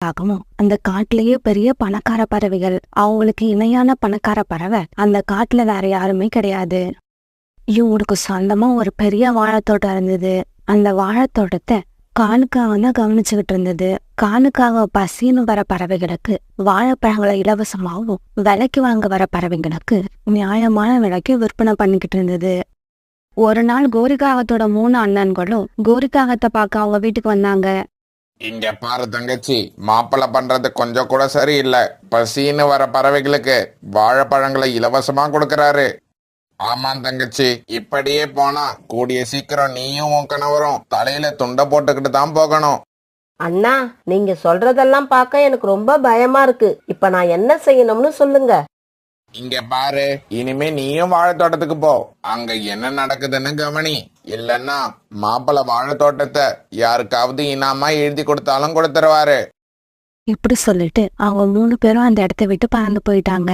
ஆகவும் அந்த காட்டுலயே பெரிய பணக்கார பறவைகள், அவங்களுக்கு இணையான பணக்கார பறவை அந்த காட்டுல வேற யாருமே கிடையாது. இவங்களுக்கு சொந்தமா ஒரு பெரிய வாழைத்தோட்டம் இருந்தது. அந்த வாழைத்தோட்டத்தை காலுக்காக தான் கவனிச்சுக்கிட்டு இருந்தது. காலுக்காக பசின்னு வர பறவைகளுக்கு வாழைப்பழங்களை இலவசமாகவும், விலைக்கு வாங்க வர பறவைகளுக்கு நியாயமான விலைக்கு விற்பனை பண்ணிக்கிட்டு இருந்தது. ஒரு நாள் கோரிக்காகத்தோட 3 அண்ணன்களும் கோரிக்காகத்தை பார்க்க அவங்க வீட்டுக்கு வந்தாங்க. இங்க பாரு தங்கச்சி, மாப்பிள்ளை பண்றது கொஞ்சம் கூட சரியில்லை. பசின்னு வர பறவைகளுக்கு வாழைப்பழங்களை இலவசமா கொடுக்கறாரு. ஆமா தங்கச்சி, இப்படியே போனா கூடிய சீக்கிரம் நீயும் உன் கணவரும் தலையில துண்டை போட்டுக்கிட்டு தான் போகணும். அண்ணா, நீங்க சொல்றதெல்லாம் பார்க்க எனக்கு ரொம்ப பயமா இருக்கு. இப்ப நான் என்ன செய்யணும்னு சொல்லுங்க. இங்க பாரு, இனிமே நீயும் வாழைத்தோட்டத்துக்கு போ. அங்க என்ன நடக்குதுன்னு கவனி. இல்லன்னா மாப்பிள்ளை வாழைத்தோட்டத்தை யாருக்காவது இனாமா எழுதி கொடுத்தாலும் கொடுத்துருவாரு. இப்படி சொல்லிட்டு அவங்க 3 பேரும் அந்த இடத்த விட்டு பறந்து போயிட்டாங்க.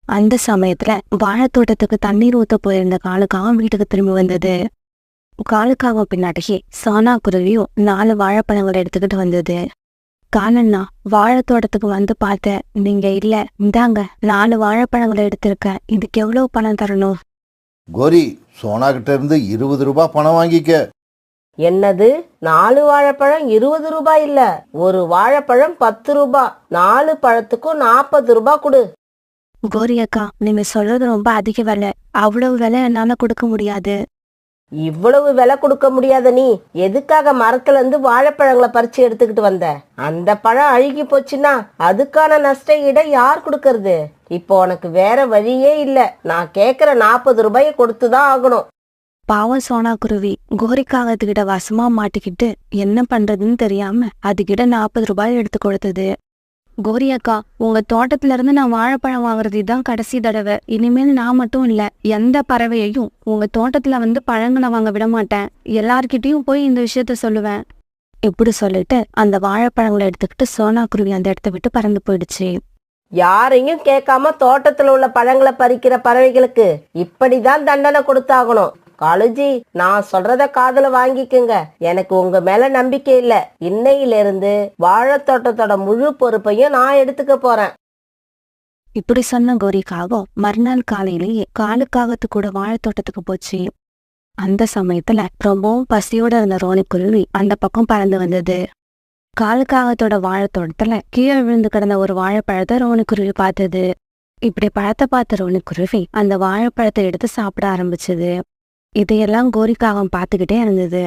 அந்த சமயத்துல வாழைத்தோட்டத்துக்கு தண்ணீர் ஊத்த போயிருந்த காலுக்காகவும் வீட்டுக்கு திரும்பி வந்தது. காலுக்காகவும் பின்னாடியே சோனா குருவியும் 4 வாழைப்பழங்களை எடுத்துக்கிட்டு வந்தது. காலண்ணா, வாழைத்தோட்டத்துக்கு வந்து பார்த்தேன், நீங்க இல்ல, இந்தாங்க 4 வாழைப்பழங்களை எடுத்திருக்கேன், இதுக்கு எவ்வளவு பணம் தரணும்? கோரி, சோனா கிட்ட இருந்து 20 ரூபாய் பணம் வாங்கிக்க. என்னது? 4 வாழைப்பழம் 20 ரூபாய் இல்ல, ஒரு வாழைப்பழம் 10 ரூபாய். 4 பழத்துக்கும் 40 ரூபாய் கொடு. கோரி அக்கா, நீங்க சொல்றது ரொம்ப அதிக விலை. அவ்வளவு விலை என்னால கொடுக்க முடியாது. இவ்வளவு விலை கொடுக்க முடியாத நீ எதுக்காக மரத்துல இருந்து வாழைப்பழங்களை பறிச்சு எடுத்துக்கிட்டு வந்த? அந்த பழம் அழுகி போச்சுன்னா அதுக்கான நஷ்ட ஈடை யார் கொடுக்கறது? இப்போ உனக்கு வேற வழியே இல்ல. நான் கேக்குற 40 ரூபாயை கொடுத்துதான் ஆகணும். பாவம் சோனா குருவி கோரிக்காகத்துக்கிட்ட வசமா மாட்டிக்கிட்டு என்ன பண்றதுன்னு தெரியாம அதுகிட்ட 40 ரூபாய் எடுத்து கொடுத்தது. கோரி அக்கா, உங்க தோட்டத்துல இருந்து நான் வாழைப்பழம் வாங்குறது இதுதான் கடைசி தடவை. இனிமேல் நான் மட்டும் இல்ல, எந்த பறவையையும் உங்க தோட்டத்துல வந்து பழங்களை வாங்க விட மாட்டேன். எல்லார்கிட்டயும் போய் இந்த விஷயத்த சொல்லுவேன். இப்படி சொல்லிட்டு அந்த வாழைப்பழங்களை எடுத்துக்கிட்டு சோனா குருவி அந்த இடத்த விட்டு பறந்து போயிடுச்சு. யாரையும் கேட்காம தோட்டத்துல உள்ள பழங்களை பறிக்கிற பறவைகளுக்கு இப்படிதான் தண்டனை கொடுத்தாகணும். காலுஜி, நான் சொல்றத காதுல வாங்கிக்குங்க. எனக்கு உங்க மேல நம்பிக்கை இல்ல. இன்னையில இருந்து வாழைத்தோட்டத்தோட முழு பொறுப்பையும் நான் எடுத்துக்க போறேன். இப்படி சொன்ன கோரிக்காகவும் மறுநாள் காலையிலேயே காலுக்காகத்து கூட வாழைத்தோட்டத்துக்கு போச்சு. அந்த சமயத்துல ரொம்பவும் பசியோட இருந்த ரோனிக்குருவி அந்த பக்கம் பறந்து வந்தது. காலுக்காகத்தோட வாழைத்தோட்டத்துல கீழே விழுந்து கிடந்த ஒரு வாழைப்பழத்தை ரோனிக்குருவி பார்த்தது. இப்படி பழத்தை பார்த்த ரோனிக்குருவி அந்த வாழைப்பழத்தை எடுத்து சாப்பிட ஆரம்பிச்சது. இதையெல்லாம் கோரிக்காகம் பார்த்துக்கிட்டே இருந்தது.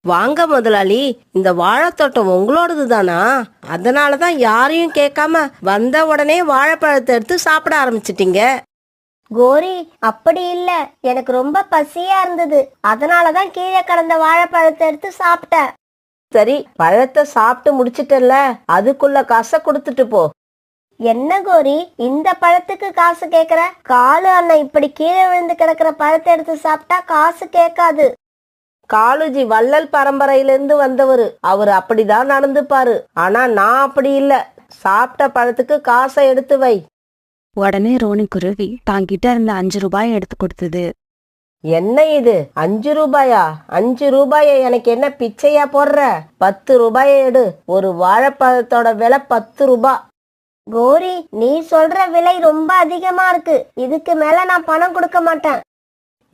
வாங்க முதலாளி, இந்த வாழைத்தோட்டம் உங்களோடது தானா? அதனாலதான் யாரையும் கேட்காம வந்த உடனே வாழைப்பழத்தை எடுத்து சாப்பிட ஆரம்பிச்சிட்டீங்க. கோரி, அப்படி இல்ல, எனக்கு ரொம்ப பசியா இருந்தது, அதனாலதான் கீழே கடந்த வாழைப்பழத்தை எடுத்து சாப்பிட்டேன். சரி, பழத்தை சாப்பிட்டு முடிச்சிட்டல, அதுக்குள்ள காசை கொடுத்துட்டு போ. என்ன கோரி, இந்த பழத்துக்கு காசு கேக்குற? காலு அண்ணன் இப்படி கீழே விழுந்து கிடக்குற பழத்தை எடுத்து சாப்பிட்டா காசு கேட்காது. காலுஜி வள்ளல் பரம்பரையிலிருந்து வந்தவரு, அவரு அப்படிதான் நடந்துப்பாரு. ஆனா நான் அப்படி இல்ல. சாப்பிட்ட பழத்துக்கு காசை எடுத்து வை. உடனே ரோனிக்குருவி தாங்கிட்ட இருந்த 5 ரூபாய் எடுத்து கொடுத்தது. என்ன இது, 5 ரூபாயா? 5 ரூபாயை எனக்கு என்ன பிச்சையா போடுற? 10 ரூபாயை எடு. ஒரு வாழைப்பழத்தோட விலை 10 ரூபாய். கோரி, நீ சொல்ற விலை ரொம்ப அதிகமா இருக்கு, இதுக்கு மேல நான் பணம் கொடுக்க மாட்டேன்.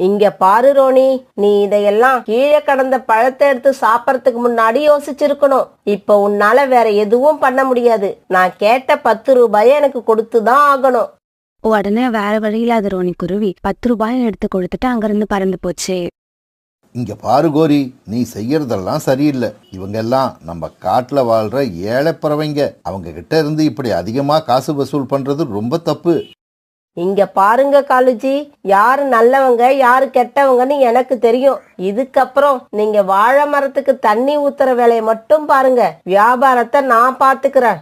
இங்க பாரு ரோனி, நீ இதையெல்லாம் கீழே கடந்த பழத்தை எடுத்து சாப்பிடறதுக்கு முன்னாடி யோசிச்சிருக்கணும். இப்ப உன்னால வேற எதுவும் பண்ண முடியாது. நான் கேட்ட 10 ரூபாயை எனக்கு கொடுத்துதான் ஆகணும். உடனே வேற வழியில்லாத ரோனிக்குருவி 10 ரூபாயை எடுத்து கொடுத்துட்டு அங்கிருந்து பறந்து போச்சு. இங்க பாரு கோரி, நீ செய்யறதெல்லாம் சரியில்லை. இவங்க எல்லாம் நம்ம காட்டுல வாழ்ற ஏழை பறவைங்க. அவங்க கிட்ட இருந்து இப்படி அதிகமா காசு வசூல் பண்றது ரொம்ப தப்பு. இங்க பாருங்க காலுஜி, யாரு நல்லவங்க யாரு கெட்டவங்கன்னு எனக்கு தெரியும். இதுக்கப்புறம் நீங்க வாழை மரத்துக்கு தண்ணி ஊத்துற வேலையை மட்டும் பாருங்க. வியாபாரத்தை நான் பாத்துக்கிறேன்.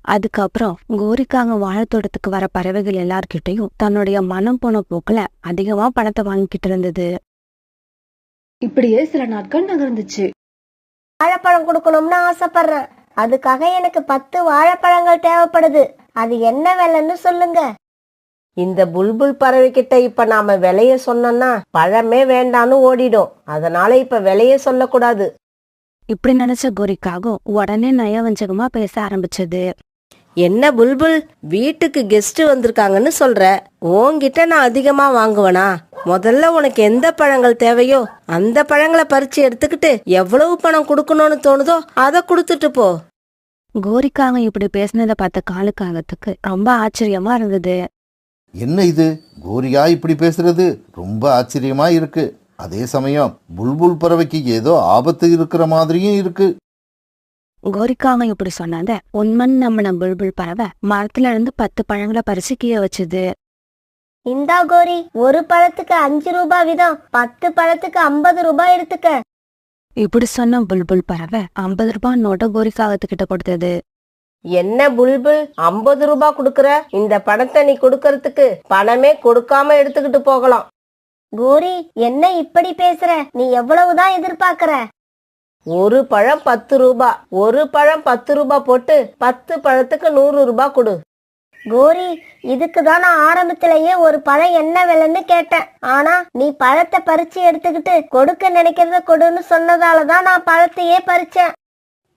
அதுக்கப்புறம் கோரிக்காக வாழைத்தோட்டத்துக்கு வர பறவைகள் எல்லார்கிட்டையும் தன்னுடைய மனம் போன போக்குல அதிகமா பணத்தை வாங்கிக்கிட்டு இருந்தது. இப்படியே சில நாட்கள் நகர்ந்துச்சு. வாழைப்பழம் கொடுக்கணும்னு ஆசைப்படுறேன், அதுக்காக எனக்கு 10 வாழைப்பழங்கள் தேவைப்படுது. அது என்ன விலைன்னு சொல்லுங்க. இந்த புல்புல் பறவை கிட்ட இப்ப நாம விலைய சொன்னோம்னா பழமே வேண்டான்னு ஓடிடும். அதனால இப்ப விலைய சொல்லக்கூடாது. இப்படி நினைச்ச கோரிக்காகும் உடனே நயவஞ்சகமா பேச ஆரம்பிச்சது. என்ன புல்புல், வீட்டுக்கு கெஸ்ட் வந்திருக்காங்கன்னு சொல்ற, உன்கிட்ட நான் அதிகமா வாங்குவனா? முதல்ல உனக்கு எந்த பழங்கள் தேவையோ அந்த பழங்களை பறிச்சு எடுத்துக்கிட்டு எவ்வளவு பணம் கொடுக்கணும்னு தோணுதோ அதை கொடுத்துட்டு போ. கோரிக்காகம் இப்படி பேசினதை பார்த்த காலுக்காகத்துக்கு ரொம்ப ஆச்சரியமா இருந்தது. என்ன இது, கோரியா இப்படி பேசுறது ரொம்ப ஆச்சரியமா இருக்கு. அதே சமயம் புல்புல் பறவைக்கு ஏதோ ஆபத்து இருக்கிற மாதிரியும் இருக்கு. கோரிக்காகம் இப்படி சொன்னாத உண்மன் நம்பின புல்புல் பறவை மரத்துல இருந்து 10 பழங்களை பறிச்சு கீழே வச்சுது. இந்தா கோரி, ஒரு பழத்துக்கு 5 ரூபாய் வீதம், 10 பழத்துக்கு 50 ரூபாய் எடுத்துக்க. இப்படி சொன்ன புல்புல் பறவை 50 ரூபாய் நோட்டை கோரிக்காகத்துக்கிட்ட கொடுத்தது. என்ன புல்புல், 50 ரூபாய் கொடுக்கற? இந்த பணத்தை நீ கொடுக்கறதுக்கு பணமே கொடுக்காம எடுத்துக்கிட்டு போகலாம். கோரி, என்ன இப்படி பேசுற? நீ எவ்வளவுதான் எதிர்பார்க்கற? ஒரு பழம் 10 ரூபாய், ஒரு பழம் 10 ரூபாய் போட்டு 10 பழத்துக்கு 100 ரூபாய் கொடு. கோரி, இதுக்குதான் நான் ஆரம்பத்திலேயே ஒரு பழம் என்ன விலைன்னு கேட்டேன். ஆனா நீ பழத்தை பறிச்சு எடுத்துக்கிட்டு கொடுக்க நினைக்கிறத கொடுன்னு சொன்னதாலதான் நான் பழத்தையே பறிச்சேன்.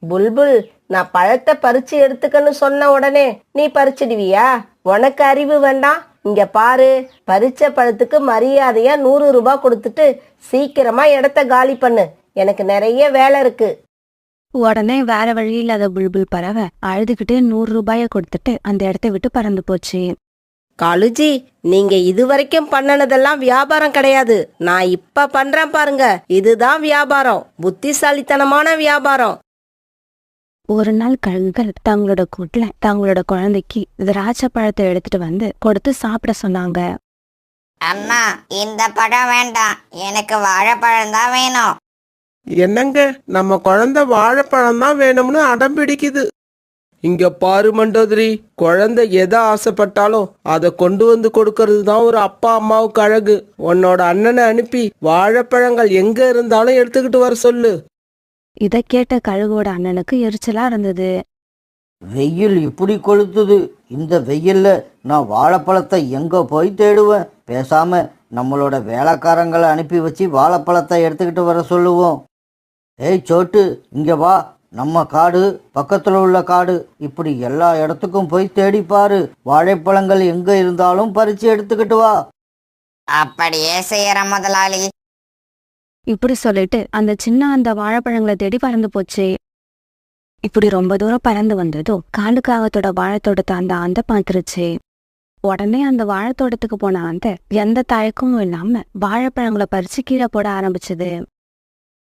புல்புல், நான் பழத்தை பறிச்சு எடுத்துக்கன்னு சொன்ன உடனே நீ பறிச்சிடுவியா? உனக்கு அறிவு வேண்டாம். இங்க பாரு, பறிச்ச பழத்துக்கு மரியாதையா 100 ரூபாய் கொடுத்துட்டு சீக்கிரமா இடத்த காலி பண்ணு. எனக்கு நிறைய வேலை இருக்கு. உடனே வேற வழி இல்லாத புல்புல் பறவை அழுதுகிட்டே 100 ரூபாய கொடுத்துட்டு அந்த இடத்த விட்டு பறந்து போச்சு. காலுஜி, நீங்க இதுவரைக்கும் பண்ணனதெல்லாம் வியாபாரம் கிடையாது. நான் இப்ப பண்றேன் பாருங்க, இதுதான் வியாபாரம், புத்திசாலித்தனமான வியாபாரம். ஒரு நாள் கழுகுகள் தங்களோட கூட்டுல தங்களோட குழந்தைக்கு திராட்சை பழத்தை எடுத்துட்டு வந்து கொடுத்து சாப்பிட சொன்னாங்க. அம்மா, இந்த பழம் வேண்டாம், எனக்கு வாழைப்பழம் தான் வேணும். என்னங்க, நம்ம குழந்தை வாழைப்பழம் தான் வேணும்னு அடம் பிடிக்குது. இங்க பாரு மண்டோதரி, குழந்தை எதை ஆசைப்பட்டாலும் அதை கொண்டு வந்து கொடுக்கறது தான் ஒரு அப்பா அம்மாவுக்கு அழகு. உன்னோட அண்ணனை அனுப்பி வாழைப்பழங்கள் எங்க இருந்தாலும் எடுத்துக்கிட்டு வர சொல்லு. இதை கேட்ட கழுகோட அண்ணனுக்கு எரிச்சலா இருந்தது. வெயில் இப்படி கொளுத்துது, இந்த வெயில்ல நான் வாழைப்பழத்தை எங்க போய் தேடுவேன்? பேசாம நம்மளோட வேலைக்காரங்களை அனுப்பி வச்சு வாழைப்பழத்தை எடுத்துக்கிட்டு வர சொல்லுவோம். ஏய் சோட்டு, இங்க வா. நம்ம காடு பக்கத்துல உள்ள காடு, இப்படி எல்லா இடத்துக்கும் போய் தேடி பாரு. வாழைப்பழங்கள் எங்க இருந்தாலும் பறிச்சு எடுத்துக்கிட்டு வா. அப்படியே செய்யற முதலாளி. இப்படி சொல்லிட்டு அந்த சின்ன அந்த வாழைப்பழங்களை தேடி பறந்து போச்சு. இப்படி ரொம்ப தூரம் பறந்து வந்ததும் காலுக்காகத்தோட வாழைத்தோட்டத்தை அந்த ஆந்தை பார்த்துருச்சு. உடனே அந்த வாழைத்தோட்டத்துக்கு போன ஆந்தை எந்த தயக்கமும் இல்லாம வாழைப்பழங்களை பறிச்சு கீழே போட ஆரம்பிச்சது.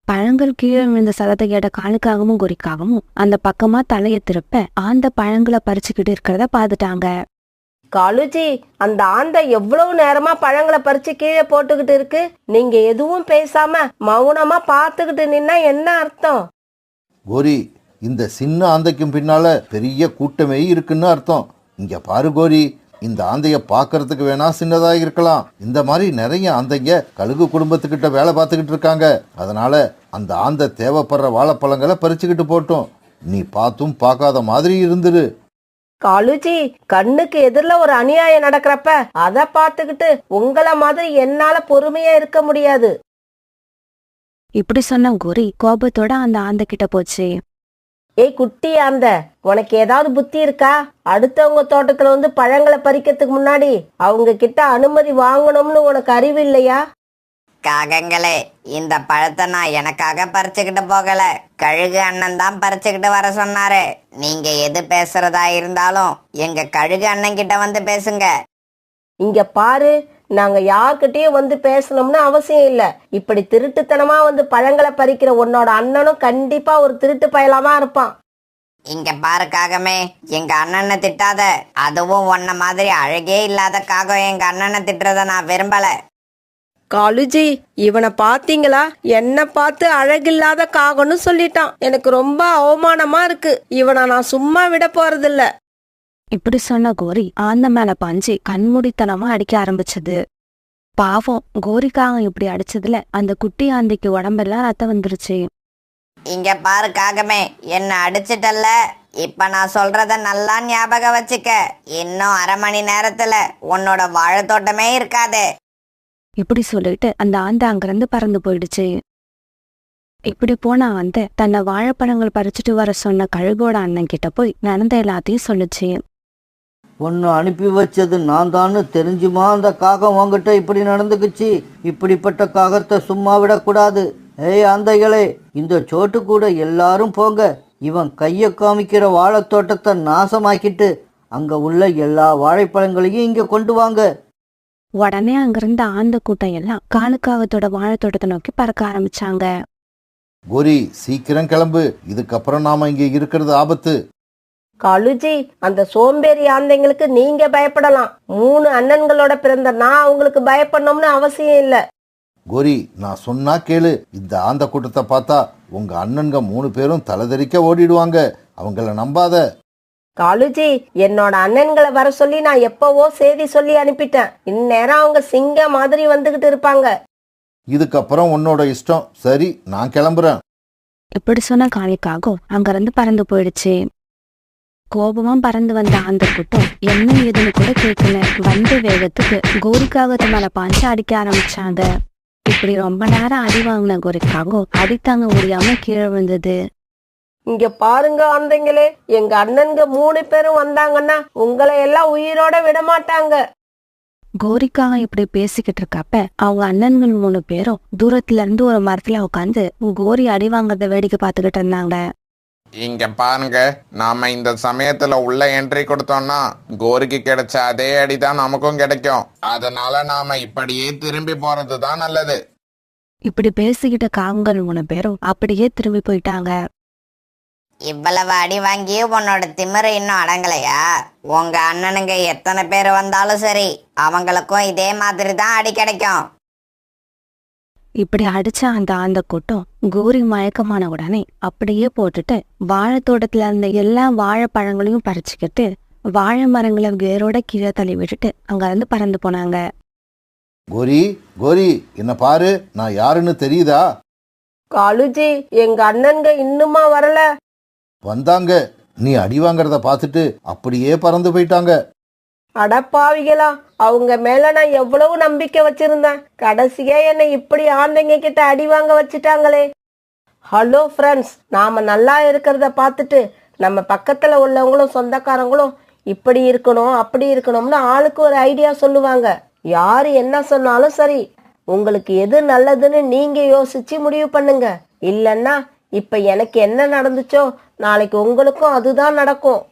பழங்கள் கீழே விழுந்த சதத்தை கேட்ட காலுக்காகவும் குறிக்காகவும் அந்த பக்கமா தலையை திருப்ப ஆந்த பழங்களை பறிச்சுக்கிட்டு இருக்கிறத பாத்துட்டாங்க. காலுஜி, அந்த ஆந்தை எவ்வளவு நேரமா பழங்களை பறிச்சு கீழே போட்டுக்கிட்டு இருக்கு. நீங்க எதுவும் பேசாம மௌனமா பாத்துக்கிட்டு நின்னா என்ன அர்த்தம்? கோரி, இந்த சின்ன ஆந்தைக்கும் பின்னால பெரிய கூட்டமே இருக்குன்னு அர்த்தம். இங்க பாரு கோரி, இந்த ஆந்தைய பாக்குறதுக்கு வேணா சின்னதா இருக்கலாம். இந்த மாதிரி நிறைய ஆந்தைங்க கழுகு குடும்பத்துக்கிட்ட வேலை பார்த்துக்கிட்டு இருக்காங்க. அதனால அந்த ஆந்தை தேவைப்படுற வாழைப்பழங்களை பறிச்சுக்கிட்டு போட்டோம். நீ பார்த்தும் பார்க்காத மாதிரி இருந்துரு. காலுஜி, கண்ணுக்கு எதிரில ஒரு அநியாயம் நடக்கிறப்ப அதை பார்த்துக்கிட்டு உங்கள மாதிரி என்னால பொறுமையா இருக்க முடியாது. இப்படி சொன்ன கோரி கோபத்தோட அந்த ஆந்தை கிட்ட போச்சு. ஏய் குட்டி ஆந்த, உனக்கு ஏதாவது புத்தி இருக்கா? அடுத்தவங்க தோட்டத்துல வந்து பழங்களை பறிக்கிறதுக்கு முன்னாடி அவங்க கிட்ட அனுமதி வாங்கணும்னு உனக்கு அறிவு இல்லையா? காகங்களே, இந்த பழத்தை நான் எனக்காக பறிச்சுக்கிட்டு போகல, கழுகு அண்ணன் தான் பறிச்சுக்கிட்டு வர சொன்னாரு. நீங்க எது பேசுறதா இருந்தாலும் எங்க கழுகு அண்ணன் கிட்ட வந்து பேசுங்க. இங்க பாரு, நாங்க யார்கிட்டயும் வந்து பேசணும்னு அவசியம் இல்ல. இப்படி திருட்டுத்தனமா வந்து பழங்களை பறிக்கிற உன்னோட அண்ணனும் கண்டிப்பா ஒரு திருட்டு பயலாமா இருப்பான். இங்க பாரு காகமே, எங்க அண்ணனை திட்டாத. அதுவும் உன்ன மாதிரி அழகே இல்லாத காகம் எங்க அண்ணனை திட்டுறத நான் விரும்பல. காலுஜி, இவனை பாத்தீங்களா? என்ன பார்த்து அழகில்லாத காகம்னு சொல்லிட்டான். எனக்கு ரொம்ப அவமானமா இருக்கு. இவனை நான் சும்மா விட போறதில்ல. இப்படி சொன்ன கோரி ஆந்த மேல பாஞ்சு கண்மூடித்தனமா அடிக்க ஆரம்பிச்சது. பாவம், கோரிக்காக இப்படி அடிச்சதுல அந்த குட்டி ஆந்தைக்கு உடம்பெல்லாம் ரத்தம் வந்துருச்சு. இங்க பாரு காகமே, என்ன அடிச்சிட்டல்ல. இப்ப நான் சொல்றத நல்லா ஞாபகம் வச்சுக்க. இன்னும் 1/2 மணி நேரத்துல உன்னோட வாழைத்தோட்டமே இருக்காது. இப்படி சொல்லிட்டு அந்த ஆந்தை அங்கிருந்து பறந்து போயிடுச்சு. இப்படி போனா தன்னை வாழைப்பழங்கள் பறிச்சுட்டு வர சொன்ன கழுகோட அண்ணன் கிட்ட போய் நடந்த எல்லாத்தையும் சொல்லுச்சு. ஒன்று அனுப்பி வச்சது நான் தான்னு தெரிஞ்சுமா அந்த காகம் உங்ககிட்ட இப்படி நடந்துக்குச்சு? இப்படிப்பட்ட காகத்தை சும்மா விடக்கூடாது. ஏய் ஆந்தைகளே, இந்த சோட்டு கூட எல்லாரும் போங்க. இவன் கையை காமிக்கிற வாழைத்தோட்டத்தை நாசமாக்கிட்டு அங்க உள்ள எல்லா வாழைப்பழங்களையும் இங்க கொண்டு வாங்க. உடனே அங்கிருந்த ஆந்த கூட்டம் எல்லாம் காலுக்காகத்தோட வாழைத்தோட்டத்தை நோக்கி பறக்க ஆரம்பிச்சாங்க. கோரி சீக்கிரம் கிளம்பு, இதுக்கப்புறம் நாம இங்க இருக்கிறது ஆபத்து. காலுஜி, அந்த சோம்பேறி ஆந்தைங்களுக்கு நீங்க பயப்படலாம். 3 அண்ணன்களோட பிறந்த நான் அவங்களுக்கு பயப்படணும்னு அவசியம் இல்ல. கோரி, நான் சொன்னா கேளு. இந்த ஆந்த கூட்டத்தை பார்த்தா உங்க அண்ணன்க 3 பேரும் தலைதெறிக்க ஓடிடுவாங்க. அவங்கள நம்பாத. காலுஜி, என்னோட அண்ணன்களை வர சொல்லி நான் எப்பவோ செய்தி சொல்லி அனுப்பிட்டேன். இந்நேரம் அவங்க சிங்கம் மாதிரி வந்துகிட்டு இருப்பாங்க. இதுக்கப்புறம் உன்னோட இஷ்டம். சரி, நான் கிளம்புறேன். இப்படி சொன்ன காளிக்காகம் அங்கிருந்து பறந்து போயிடுச்சு. கோபமா பறந்து வந்த அந்த கூட்டம் என்ன ஏதுன்னு கூட கேட்கல. வந்த வேகத்துக்கு கோரிக்காகத்து மேல பாஞ்சு அடிக்க ஆரம்பிச்சாங்க. இப்படி ரொம்ப நேரம் அடி வாங்கின கோரிக்காகம் அடித்தாங்க முடியாம கீழே விழுந்தது. இங்க பாருங்க ஆந்தைங்களே, எங்க அண்ணன்க 3 பேரும் வந்தாங்கன்னா உங்களை எல்லாம் உயிரோட விட மாட்டாங்க. கோரிக்காக இப்படி பேசிக்கிட்டு இருக்கப்ப அவங்க அண்ணன்கள் 3 பேரும் தூரத்துல இருந்து ஒரு மரத்துல உட்காந்து கோரி அடி வாங்கறத வேடிக்கை பார்த்துக்கிட்டு இருந்தாங்க. இங்க பாருங்க, நாம இந்த சமயத்துல உள்ள என்ட்ரி கொடுத்தோம்னா கோரிக்கு கிடைச்ச அதே அடிதான் நமக்கும் கிடைக்கும். அதனால நாம இப்படியே திரும்பி போறதுதான் நல்லது. இப்படி பேசிக்கிட்ட காகங்கள் 3 பேரும் அப்படியே திரும்பி போயிட்டாங்க. இவ்வளவு அடி வாங்கி உன்னோட திமிரு இன்னும் அடங்கலையா? உங்க அண்ணனுங்க எத்தனை பேர் வந்தாலும் சரி, அவங்களுக்கும் இதே மாதிரி தான் அடி கிடைக்கும். இப்படி அடிச்ச அந்த கூட்டம் கோரி மயக்கமான உடனே அப்படியே போட்டுட்டு வாழைத்தோட்டத்துல இருந்த எல்லா வாழைப்பழங்களையும் பறிச்சுக்கிட்டு வாழை மரங்களை வேரோட கீழே தள்ளி விட்டுட்டு அங்க இருந்து பறந்து போனாங்க. கோரி, கோரி, என்ன பாரு, நான் யாருன்னு தெரியுதா? காலுஜி, எங்க அண்ணன்க இன்னுமா வரல? வந்தாங்க. நீ அடி வாங்கறத பார்த்துட்டு அப்படியே பறந்து போயிட்டாங்க. அடப்பாவிகளா, அவங்க மேல நான் எவ்வளவு நம்பிக்கை வச்சிருந்தேன். கடைசியா என்னை இப்படி ஆந்தைங்க கிட்ட அடி வாங்க வச்சுட்டாங்களே. ஹலோ ஃப்ரெண்ட்ஸ், நாம நல்லா இருக்கிறத பார்த்துட்டு நம்ம பக்கத்துல உள்ளவங்களும் சொந்தக்காரங்களும் இப்படி இருக்கணும் அப்படி இருக்கணும்னு ஆளுக்கு ஒரு ஐடியா சொல்லுவாங்க. யாரு என்ன சொன்னாலும் சரி, உங்களுக்கு எது நல்லதுன்னு நீங்க யோசிச்சு முடிவு பண்ணுங்க. இல்லைன்னா இப்ப எனக்கு என்ன நடந்துச்சோ நாளைக்கு உங்களுக்கும் அதுதான் நடக்கும்.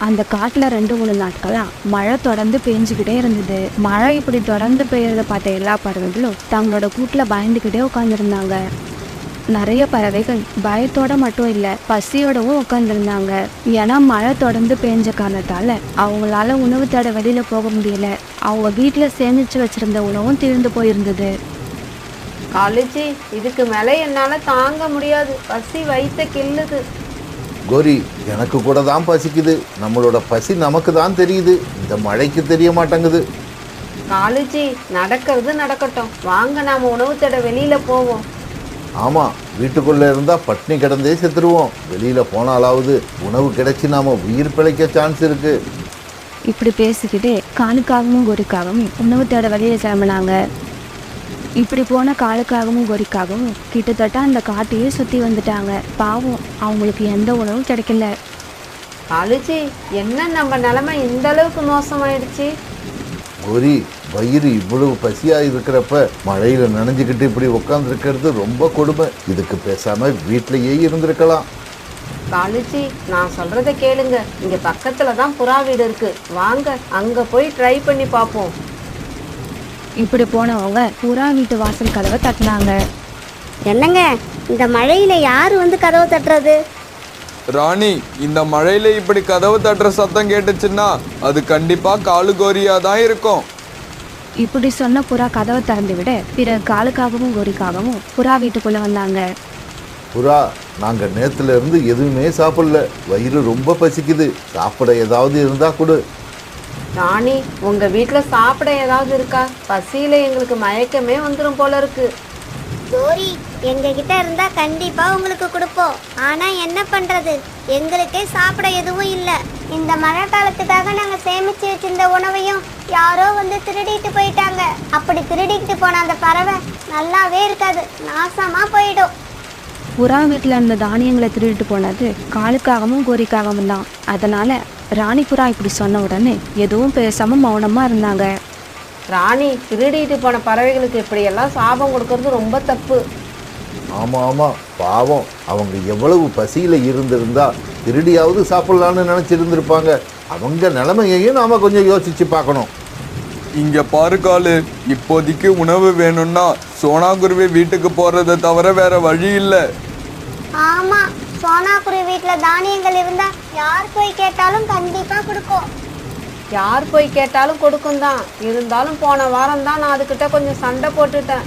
அந்த காட்டுல 2-3 நாட்களா மழை தொடர்ந்து பெஞ்சுக்கிட்டே இருந்தது. மழை இப்படி தொடர்ந்து பெய்யறத பார்த்த எல்லா பறவைகளும் தங்களோட கூட்டுல பயந்துகிட்டே உட்காந்துருந்தாங்க. நிறைய பறவைகள் பயத்தோட மட்டும் இல்ல, பசியோடவும் உட்காந்துருந்தாங்க. ஏன்னா மழை தொடர்ந்து பெஞ்ச காரணத்தால அவங்களால உணவு தேட வெளியில போக முடியல. அவங்க வீட்டுல சேமிச்சு வச்சிருந்த உணவும் தீர்ந்து போயிருந்தது. காலேஜி, இதுக்கு மேல என்னால தாங்க முடியாது. பசி வயித்த கிள்ளுது. கோரி, எனக்கு கூட தான் பசிக்குது. நம்மளோட பசி நமக்கு தான் தெரியுது, இந்த மழைக்கு தெரிய மாட்டேங்குது. காலேஜி, நடக்கிறது நடக்கட்டும். வாங்க நாம உணவு தேட வெளியில போவோம். ஆமா, வீட்டுக்குள்ள இருந்தா பட்னி கிடந்தே செத்துருவோம். வெளியில போனாலாவது உணவு கிடைச்சி நாம உயிர் பிழைக்க சான்ஸ் இருக்கு. இப்படி பேசிக்கிட்டே காலுக்காகவும் கோரிக்காகவும் உணவு தேட வெளியே கிளம்பினாங்க. இப்படி போன காலுக்காகவும் கோரிக்காகவும் கிட்டத்தட்ட அந்த காட்டையே சுத்தி வந்துட்டாங்க. பாவம், அவங்களுக்கு எந்த உணவும் கிடைக்கல. காலேஜி, என்ன நம்ம நிலைமை இந்த அளவுக்கு மோசமாயிடுச்சு? கோரி, வயிறு இவ்வளவு பசியா இருக்கிறப்ப மழையில நனைஞ்சுக்கிட்டு இப்படி உட்கார்ந்துருக்கிறது ரொம்ப கொடுமை. இதுக்கு பேசாம வீட்டிலேயே இருந்திருக்கலாம். காலேஜி, நான் சொல்றத கேளுங்க. இங்க பக்கத்துல தான் புறா வீடு இருக்கு. வாங்க அங்க போய் ட்ரை பண்ணி பார்ப்போம். இப்படி போனவங்க புறா வீட்டு வாசல் கதவை தட்டினாங்க. என்னங்க, இந்த மழையில யாரு வந்து கதவு தட்டுறது? ராணி, இந்த மழையில இப்படி கதவு தட்டுற சத்தம் கேட்டுச்சுன்னா அது கண்டிப்பா காலுகோரியா தான் இருக்கும். இப்படி சொன்ன புறா கதவை திறந்து விட பிறகு காலுக்காகவும் கோரிக்காகவும் புறா வீட்டுக்குள்ள வந்தாங்க. புறா, நாங்க நேத்துல இருந்து எதுவுமே சாப்பிடல. வயிறு ரொம்ப பசிக்குது. சாப்பிட ஏதாவது இருந்தா கொடு. ராணி, உங்க வீட்டுல சாப்பிட ஏதாவது இருக்கா? பசியில எங்களுக்கு மயக்கமே வந்துடும் போல இருக்கு. கோரி எங்க கிட்ட இருந்தா கண்டிப்பா உங்களுக்கு கொடுப்போம். ஆனா என்ன பண்றது, எங்களுக்கே சாப்பிட எதுவும் இல்ல. இந்த மழை காலத்துக்காக நாங்க சேமிச்சு வச்சிருந்த உணவையும் யாரோ வந்து திருடிட்டு போயிட்டாங்க. அப்படி திருடிட்டு போன அந்த பறவை நல்லாவே இருக்காது, நாசமா போயிடும். புறா வீட்டில் இருந்த தானியங்களை திருடிட்டு போனது காலுக்காகவும் கோரிக்காகவும் தான். அதனால ராணி புறா இப்படி சொன்ன உடனே எதுவும் பேசாம மௌனமா இருந்தாங்க. ராணி, திருடிட்டு போன பறவைகளுக்கு இப்படியெல்லாம் சாபம் கொடுக்கறது ரொம்ப தப்பு. ஆமாம் ஆமாம், பாவம், அவங்க எவ்வளவு பசியில் இருந்திருந்தா திருடியாவது சாப்பிட்லான்னு நினச்சிருந்துருப்பாங்க. அவங்க நிலைமையையும் நாம் கொஞ்சம் யோசிச்சு பார்க்கணும். இங்க பாரு காலு, இப்போதைக்கு உணவு வேணும்னா சோனாகுருவி வீட்டுக்கு போறதை தவிர வேற வழி இல்லை. ஆமா, சோனாக்குருவி வீட்டுல தானியங்கள் இருந்தா யார் போய் கேட்டாலும் கண்டிப்பா கொடுக்கும். யார் போய் கேட்டாலும் கொடுக்கும் தான். இருந்தாலும் போன வாரம் தான் நான் அதுக்கிட்ட கொஞ்சம் சண்டை போட்டுட்டேன்.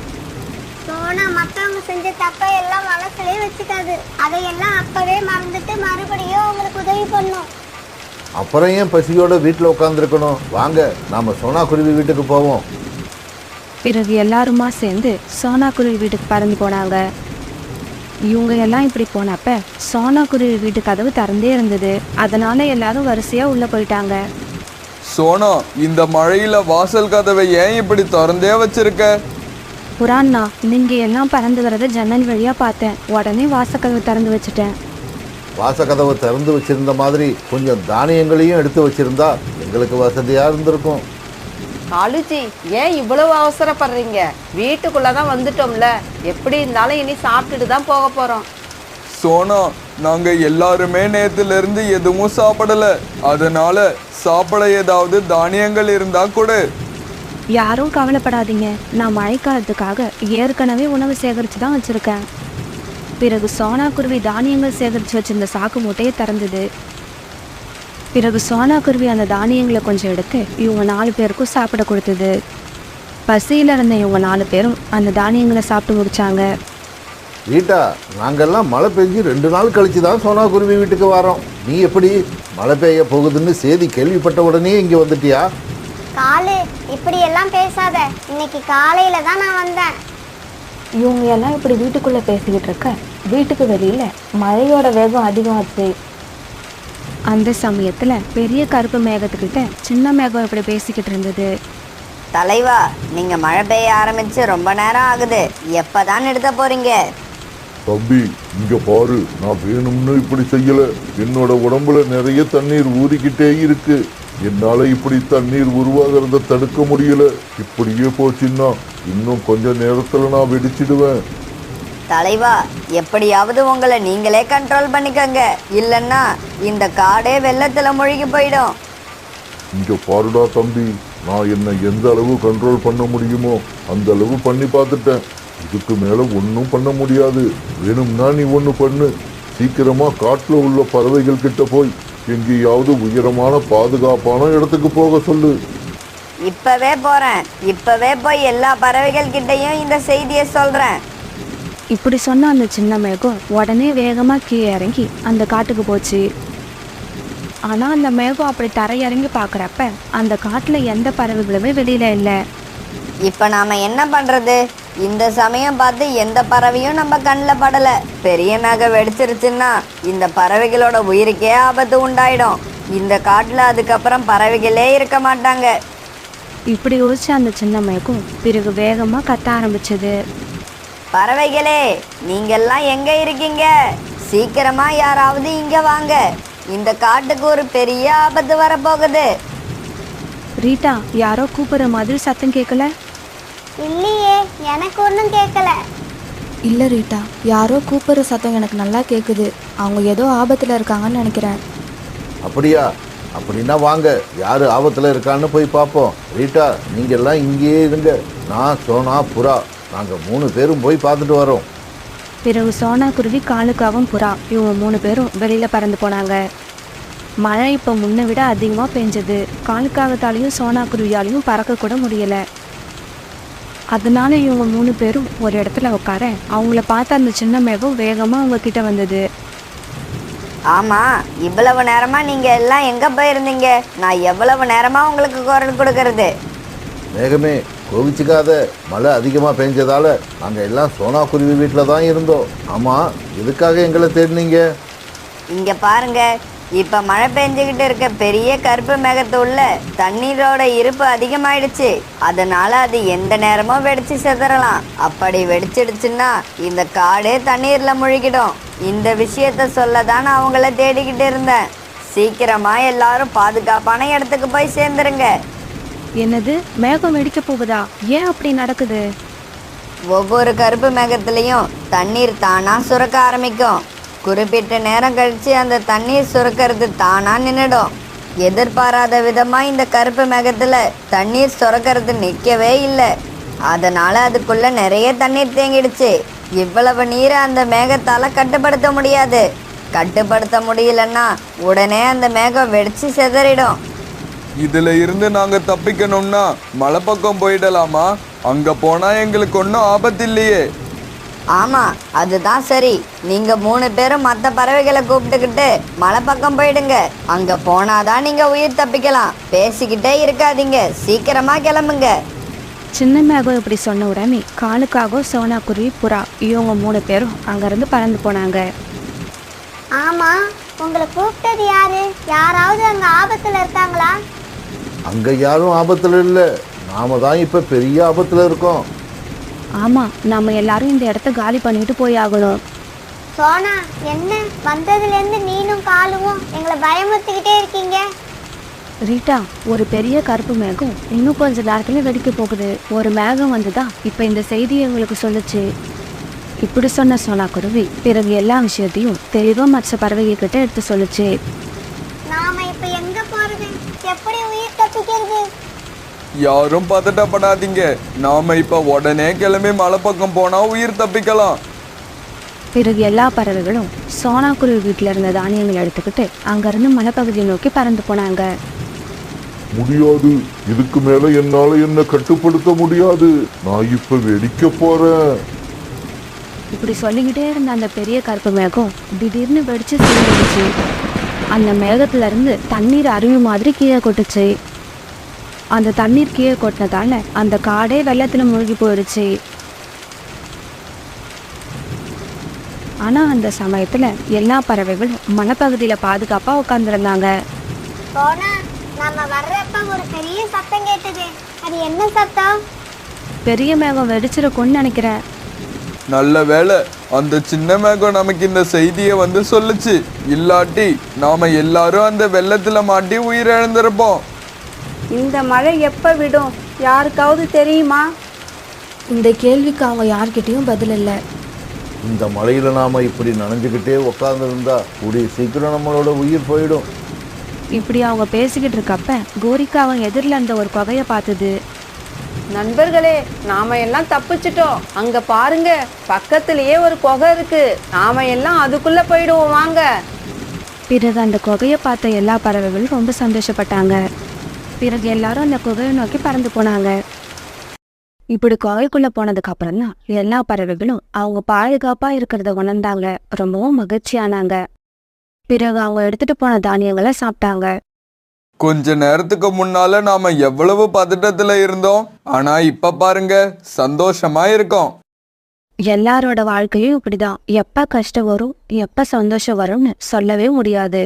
சோனா மத்தவங்க செஞ்ச தப்பை எல்லாம் மனசுலயே வச்சுக்காது. அதையெல்லாம் அப்பவே மறந்துட்டு மறுபடியும் அவங்களுக்கு உதவி பண்ணும். அப்புறம் ஏன் பசியோட வீட்டில் உட்காந்துருக்கணும்? வாங்க, நாம் சோனாக்குருவி வீட்டுக்கு போவோம். பிறகு எல்லாருமா சேர்ந்து சோனாக்குருவி வீட்டுக்கு பறந்து போனாங்க. இவங்க எல்லாம் இப்படி போனப்ப சோனாக்குருவி வீட்டு கதவு திறந்தே இருந்தது. அதனால எல்லாரும் வரிசையா உள்ள போயிட்டாங்க. சோனா, இந்த மழையில வாசல் கதவை ஏன் இப்படி திறந்தே வச்சிருக்க? புறாண்ணா, நீங்க எல்லாம் பறந்து வரத ஜன்னல் வழியா பார்த்தேன். உடனே வாசக்கதவு திறந்து வச்சுட்டேன். வாசக்கதவை திறந்து வச்சிருந்த மாதிரி கொஞ்சம் தானியங்களையும் எடுத்து வச்சிருந்தா எங்களுக்கு வசதியாக இருந்திருக்கும். காலுஜி, ஏன் இவ்வளவு அவசரப்படுறீங்க? வீட்டுக்குள்ளதான் வந்துட்டோம்ல, எப்படி இருந்தாலும் இனி சாப்பிட்டுட்டு தான் போக போறோம். சோனா, நாங்க எல்லாருமே நேத்துல இருந்து எதுவும் சாப்பிடல. அதனால சாப்பிட ஏதாவது தானியங்கள் இருந்தா கொடு. யாரும் கவலைப்படாதீங்க, நான் மழைக்காலத்துக்காக ஏற்கனவே உணவு சேகரித்து தான் வச்சுருக்கேன். பிறகு சோனாக்குருவி தானியங்கள் சேகரித்து வச்சிருந்த சாக்கு மூட்டையை திறந்தது. பிறகு சோனாக்குருவி அந்த தானியங்களை கொஞ்சம் எடுத்து இவங்க 4 பேருக்கும் சாப்பிட கொடுத்தது. பசியில் இருந்த இவங்க 4 பேரும் அந்த தானியங்களை சாப்பிட்டு முடிச்சாங்க. ரீட்டா, நாங்கெல்லாம் மழை பெஞ்சு 2 நாள் கழிச்சு தான் சோனாக்குருவி வீட்டுக்கு வரோம். நீ எப்படி மழை பெய்ய போகுதுன்னு செய்தி கேள்விப்பட்ட உடனே இங்கே வந்துட்டியா? காலு, இப்படி எல்லாம் பேசாத. இன்னைக்கு காலையில தான் நான் வந்தேன். இவங்க எல்லாம் இப்படி வீட்டுக்குள்ளே பேசிக்கிட்டு இருக்க வீட்டுக்கு வெளியில் மழையோட வேகம் அதிகமாச்சு. அந்த சமயத்தில் பெரிய கருப்பு மேகத்துக்கிட்ட சின்ன மேகம் இப்படி பேசிக்கிட்டு இருந்தது. தலைவா, நீங்க மழை பெய்ய ஆரம்பிச்சு ரொம்ப நேரம் ஆகுது, எப்பதான் நிறுத்த போறீங்க? தம்பி, இங்க பாரு, நான் வேணும்னு இப்படி செய்யல. என்னோட உடம்புல நிறைய தண்ணீர் ஊறிக்கிட்டே இருக்கு. என்னால இப்படி தண்ணீர் உருவாகிறத தடுக்க முடியல. இப்படியே போச்சுன்னா இன்னும் கொஞ்ச நேரத்துல நான் வெடிச்சிடுவேன். தலைவா, எப்படியாவது உங்களை நீங்களே கண்ட்ரோல் பண்ணிக்கோங்க, இல்லைன்னா இந்த காடே வெள்ளத்துல மூழ்கி போயிடும். இங்க பாருடா தம்பி, நான் என்னை எந்த அளவு கண்ட்ரோல் பண்ண முடியுமோ அந்த அளவு பண்ணி பார்த்துட்டேன். இதுக்கு மேல ஒன்றும் பண்ண முடியாது. வேணும்னா நீ ஒன்று பண்ணு. சீக்கிரமா காட்டுல உள்ள பறவைகள் கிட்ட போய் எங்கேயாவது உயரமான பாதுகாப்பான இடத்துக்கு போக சொல்லு. இப்பவே போறேன். இப்பவே போய் எல்லா பறவைகள் கிட்டையும் இந்த செய்தியை சொல்றேன். இப்படி சொன்ன அந்த சின்ன மேகம் உடனே வேகமாக கீழே இறங்கி அந்த காட்டுக்கு போச்சு. ஆனால் அந்த மேகம் அப்படி தரையிறங்கி பார்க்குறப்ப அந்த காட்டில் எந்த பறவைகளுமே வெளியில இல்லை. இப்ப நாம என்ன பண்றது? இந்த சமயம் பார்த்து எந்த பறவையும் நம்ம கண்ணில் படல. பெரிய மேகம் வெடிச்சிருச்சுன்னா இந்த பறவைகளோட உயிருக்கே ஆபத்து உண்டாயிடும். இந்த காட்டுல அதுக்கப்புறம் பறவைகளே இருக்க மாட்டாங்க. இப்படி யோசிச்ச அந்த சின்ன மேகம் பிறகு வேகமாக கத்த ஆரம்பிச்சது. பறவைகளே, நீங்கெல்லாம் எங்க இருக்கீங்க? சீக்கிரமா யாராவது இங்க வாங்க. இந்த காட்டுக்கு ஒரு பெரிய ஆபத்து வரப்போகுது. ரீட்டா, யாரோ கூப்பிடுற மாதிரி சத்தம் கேட்கல? இல்லையே, எனக்கு ஒன்றும் கேட்கல. இல்லை ரீட்டா, யாரோ கூப்பிடுற சத்தம் எனக்கு நல்லா கேட்குது. அவங்க ஏதோ ஆபத்தில் இருக்காங்கன்னு நினைக்கிறேன். அப்படியா? அப்படின்னா வாங்க, யார் ஆபத்தில் இருக்கான்னு போய் பார்ப்போம். ரீட்டா, நீங்கள் எல்லாம் இங்கேயே இருங்க. நான், சோனா, புறா, நாங்கள் 3 பேரும் போய் பார்த்துட்டு வரோம். பிறகு சோனாக்குருவி, காலுக்காவும் புறா இவங்க 3 பேரும் வெளியில் பறந்து போனாங்க. மழை இப்போ முன்னை விட அதிகமாக பெஞ்சது. காலுக்காகத்தாலையும் சோனாக்குருவியாலையும் பறக்கக்கூட முடியலை. அதனால இவங்க 3 பேரும் ஒரு இடத்துல உட்கார அவங்கள பார்த்து அந்த சின்ன மேகம் வேகமாக அவங்க கிட்ட வந்தது. ஆமா, இவ்வளவு நேரமா நீங்க எல்லாம் எங்க போயிருந்தீங்க? நான் எவ்வளவு நேரமா உங்களுக்கு குரல் கொடுக்கறது? மேகமே, கோவிச்சுக்காத. மழை அதிகமாக பெஞ்சதால நாங்கள் எல்லாம் சோனா குருவி வீட்டில் தான் இருந்தோம். ஆமாம், எதுக்காக எங்களை தேடினீங்க? இங்க பாருங்க, இப்ப மழை பெஞ்சுக்கிட்டு இருக்க பெரிய கருப்பு மேகத்து உள்ள தண்ணீரோட இருப்பு அதிகமாயிடுச்சு. அதனால அது எந்த நேரமும் வெடிச்சு செதறலாம். அப்படி வெடிச்சிடுச்சுன்னா இந்த காடே தண்ணீர்ல முழுகிடும். இந்த விஷயத்த சொல்லதான் நான் அவங்கள தேடிக்கிட்டு இருந்தேன். சீக்கிரமா எல்லாரும் பாதுகாப்பான இடத்துக்கு போய் சேர்ந்துருங்க. என்னது, மேகம் வெடிக்க போகுதா? ஏன் அப்படி நடக்குது? ஒவ்வொரு கருப்பு மேகத்திலையும் தண்ணீர் தானா சுரக்க ஆரம்பிக்கும். குறிப்பிட்ட நேரம் கழிச்சு அந்த தண்ணீர் சுரக்கிறது தானா நின்றுடும். எதிர்பாராத விதமா இந்த கருப்பு மேகத்துல தண்ணீர் சுரக்கிறது நிற்கவே இல்லை. அதனால அதுக்குள்ள நிறைய தண்ணீர் தேங்கிடுச்சு. இவ்வளவு நீரை அந்த மேகத்தால கட்டுப்படுத்த முடியாது. கட்டுப்படுத்த முடியலன்னா உடனே அந்த மேகம் வெடிச்சு செதறிடும். இதுல இருந்து நாங்க தப்பிக்கணும்னா மலை பக்கம் போயிடலாமா? அங்க போனா எங்களுக்கு ஒன்றும் ஆபத்து இல்லையே. ஆமா, அதுதான் சரி. நீங்க 3 பேரும் மற்ற பறவைகளை கூப்பிட்டுக்கிட்டு மலை பக்கம் போயிடுங்க. அங்க போனாதான் நீங்க உயிர் தப்பிக்கலாம். பேசிக்கிட்டே இருக்காதீங்க, சீக்கிரமா கிளம்புங்க. சின்ன மேகம் இப்படி சொன்ன உடனே காலுக்காக சோனா குருவி, புறா இவங்க 3 பேரும் அங்கிருந்து பறந்து போனாங்க. ஆமா, உங்களை கூப்பிட்டது யாரு? யாராவது அங்க ஆபத்துல இருக்காங்களா? அங்கே யாரும் ஆபத்தில் இல்லை. நாம தான் இப்போ பெரிய ஆபத்தில் இருக்கோம். ஆமா, நம்ம எல்லாரும் இந்த இடத்த காலி பண்ணிட்டு போய் ஆகணும். சோனா, என்ன வந்ததுல இருந்து நீனும் காலுவும் எங்களை பயமுறுத்திக்கிட்டே இருக்கீங்க. ரீட்டா, ஒரு பெரிய கருப்பு மேகம் இன்னும் கொஞ்ச நேரத்துல வெடிக்க போகுது. ஒரு மேகம் வந்துதான் இப்ப இந்த செய்தியை எங்களுக்கு சொல்லுச்சு. இப்படி சொன்ன சோனா குருவி பிறகு எல்லா விஷயத்தையும் தெளிவா மற்ற பறவைகள் கிட்ட எடுத்து சொல்லுச்சு. நாம இப்ப எங்க போறது? எப்படி உயிர் தப்பிக்கிறது? யாரும் பதட்டப்படாதீங்க. நாம இப்ப உடனே கிளம்பி மலை பக்கம் போனா உயிர் தப்பிக்கலாம். பிறகு எல்லா பறவைகளும் சோனா குருவி வீட்டுல இருந்த தானியங்களை எடுத்துக்கிட்டு அங்கிருந்து மலைப்பகுதியை நோக்கி பறந்து போனாங்க. முடியாது, இதுக்கு மேல என்னால என்ன கட்டுப்படுத்த முடியாது. நான் இப்ப வெடிக்க போறேன். இப்படி சொல்லிக்கிட்டே இருந்த அந்த பெரிய கருப்பு மேகம் திடீர்னு வெடிச்சு சீர்ந்துச்சு. அந்த மேகத்துல இருந்து தண்ணீர் அருவி மாதிரி கீழே கொட்டுச்சு. அந்த தண்ணீர் கீழே கொட்டினதால அந்த காடே வெள்ளத்துல மூழ்கி போயிடுச்சு. ஆனா அந்த சமயத்துல எல்லா பறவைகளும் மலைப்பகுதியில பாதுகாப்பா உட்கார்ந்துருந்தாங்க. சோனா, நம்ம வர்றப்ப ஒரு பெரிய சத்தம் கேட்டது. அது என்ன சத்தம்? பெரிய மேகம் வெடிச்சிருக்கும்னு நினைக்கிறேன். நல்ல வேளை அந்த சின்ன மேகம் நமக்கு இந்த செய்தியை வந்து சொல்லுச்சு. இல்லாட்டி நாம எல்லாரும் அந்த வெள்ளத்துல மாட்டி உயிரிழந்திருப்போம். இந்த மழை எப்ப விடும்? யாருக்காவது தெரியுமா? இந்த கேள்விக்கு அவங்க யார்கிட்டயும் பதில் இல்லை. இந்த மழையில் நாம் இப்படி நனைஞ்சுக்கிட்டே உட்காந்துருந்தா கூடிய சீக்கிரம் நம்மளோட உயிர் போயிடும். இப்படி அவங்க பேசிக்கிட்டு இருக்கப்ப கோரிக்கா அவங்க எதிரில் இருந்த ஒரு குகையை பார்த்தது. நண்பர்களே, நாம எல்லாம் தப்பிச்சிட்டோம். அங்க பாருங்க, பக்கத்திலேயே ஒரு குகை இருக்கு. நாம எல்லாம் அதுக்குள்ள போயிடுவோம், வாங்க. பிறகு அந்த குகையை பார்த்த எல்லா பறவைகளும் ரொம்ப சந்தோஷப்பட்டாங்க. பிறகு எல்லாரும் அந்த குகையை நோக்கி பறந்து போனாங்க. இப்படி குகைக்குள்ள போனதுக்கு அப்புறம் தான் எல்லா பறவைகளும் அவங்க பாதுகாப்பா இருக்கிறத உணர்ந்தாங்க. ரொம்பவும் மகிழ்ச்சியானாங்க. பிறகு அவங்க எடுத்துட்டு போன தானியங்களை சாப்பிட்டாங்க. கொஞ்ச நேரத்துக்கு முன்னால நாம எவ்வளவு பதட்டத்துல இருந்தோம். ஆனா இப்ப பாருங்க, சந்தோஷமா இருக்கோம். எல்லாரோட வாழ்க்கையும் இப்படிதான். எப்ப கஷ்டம் வரும், எப்ப சந்தோஷம் வரும்னு சொல்லவே முடியாது.